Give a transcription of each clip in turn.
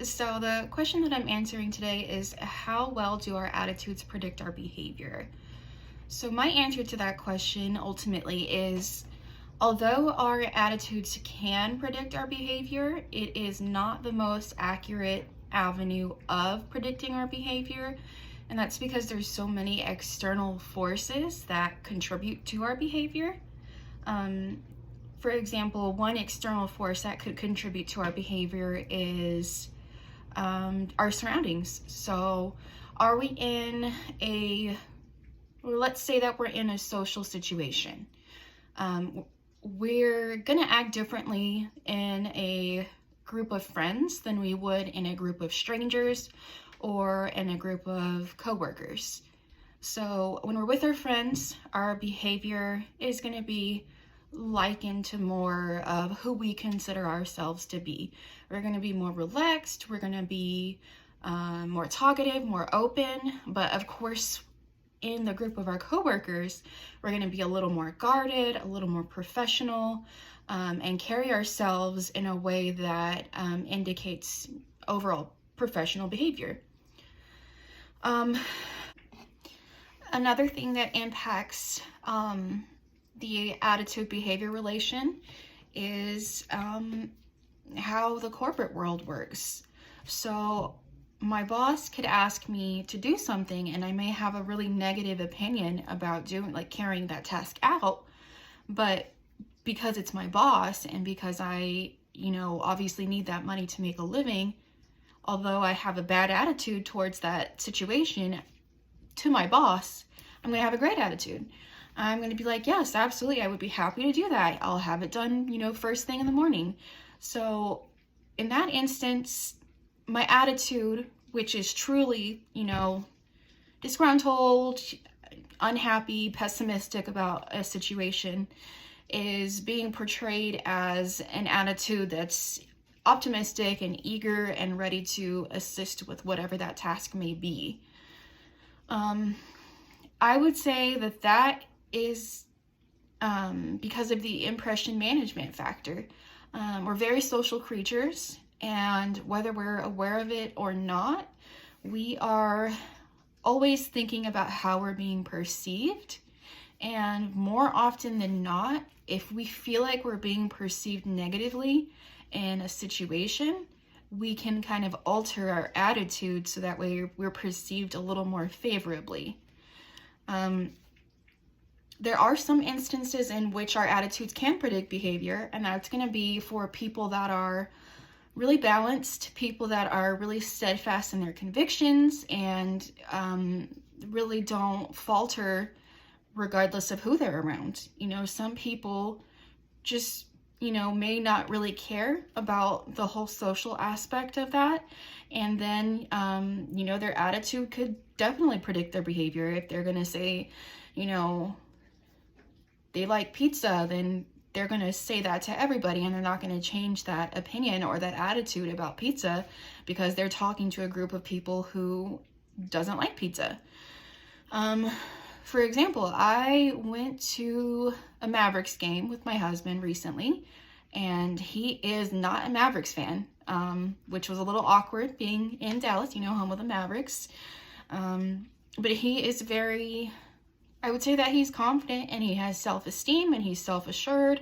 So the question that I'm answering today is, how well do our attitudes predict our behavior? So my answer to that question ultimately is, although our attitudes can predict our behavior, it is not the most accurate avenue of predicting our behavior. And that's because there's so many external forces that contribute to our behavior. Um, for example, one external force that could contribute to our behavior is our surroundings. So, are we in let's say that we're in a social situation. We're gonna act differently in a group of friends than we would in a group of strangers or in a group of coworkers. So, when we're with our friends, our behavior is gonna be likened to more of who we consider ourselves to be. We're going to be more relaxed, we're going to be more talkative, more open, but of course, in the group of our coworkers, we're going to be a little more guarded, a little more professional, and carry ourselves in a way that indicates overall professional behavior. Another thing that impacts the attitude behavior relation is how the corporate world works. So my boss could ask me to do something and I may have a really negative opinion about carrying that task out, but because it's my boss and because I obviously need that money to make a living, although I have a bad attitude towards that situation to my boss, I'm going to have a great attitude. I'm going to be like, yes, absolutely, I would be happy to do that. I'll have it done, first thing in the morning. So in that instance, my attitude, which is truly, disgruntled, unhappy, pessimistic about a situation, is being portrayed as an attitude that's optimistic and eager and ready to assist with whatever that task may be. I would say that is because of the impression management factor. We're very social creatures, and whether we're aware of it or not, we are always thinking about how we're being perceived. And more often than not, if we feel like we're being perceived negatively in a situation, we can kind of alter our attitude so that way we're perceived a little more favorably. There are some instances in which our attitudes can predict behavior, and that's going to be for people that are really balanced, people that are really steadfast in their convictions and really don't falter regardless of who they're around. Some people just, may not really care about the whole social aspect of that. And then, their attitude could definitely predict their behavior. If they're going to say, they like pizza, then they're going to say that to everybody, and they're not going to change that opinion or that attitude about pizza because they're talking to a group of people who doesn't like pizza. For example, I went to a Mavericks game with my husband recently, and he is not a Mavericks fan, which was a little awkward being in Dallas, home of the Mavericks. But he is I would say that he's confident and he has self-esteem and he's self-assured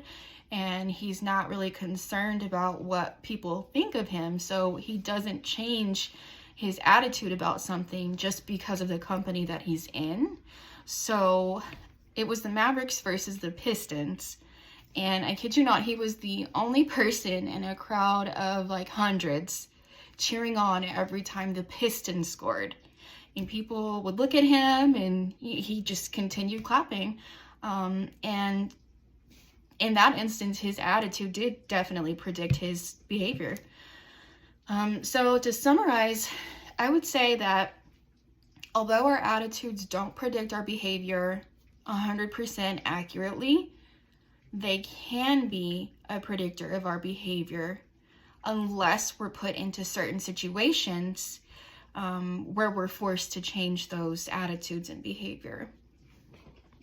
and he's not really concerned about what people think of him. So he doesn't change his attitude about something just because of the company that he's in. So it was the Mavericks versus the Pistons. And I kid you not, he was the only person in a crowd of like hundreds cheering on every time the Pistons scored. And people would look at him and he just continued clapping. And in that instance, his attitude did definitely predict his behavior. So to summarize, I would say that although our attitudes don't predict our behavior 100% accurately, they can be a predictor of our behavior unless we're put into certain situations where we're forced to change those attitudes and behavior.